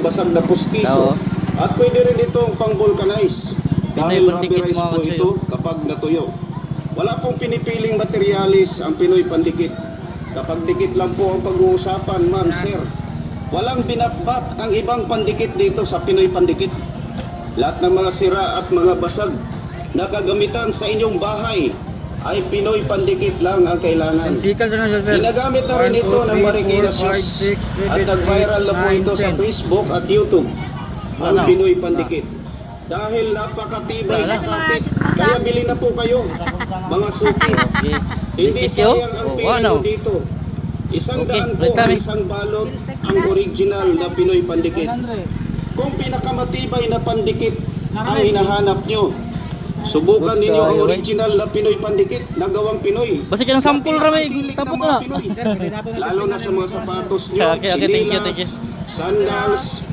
basag na pustiso. At pwede rin itong pang-vulcanize. Dahil rubberized po ito kapag natuyo. Wala pong pinipiling materialis ang Pinoy Pandikit. Kapag dikit lang po ang pag-uusapan, ma'am, sir. Walang binatbat ang ibang pandikit dito sa Pinoy Pandikit. Lahat ng mga sira at mga basag na kagamitan sa inyong bahay ay Pinoy Pandikit lang ang kailangan. Ginagamit na rin ito ng Marikina Sis at nag-viral na po ito sa Facebook at YouTube. Ang Pinoy Pandikit. Dahil napakatibay sa kapit, kaya bili na po kayo, mga suki. Hindi sayang ang pili dito. Isang daan po ang isang balot ang original na Pinoy Pandikit. Kung pinakamatibay na pandikit ang hinahanap nyo, subukan ninyo ang original na Pinoy Pandikit na gawang Pinoy. Basta ka ng sampul rami, tapos na. Lalo na sa mga sapatos nyo, sinilas, sandals,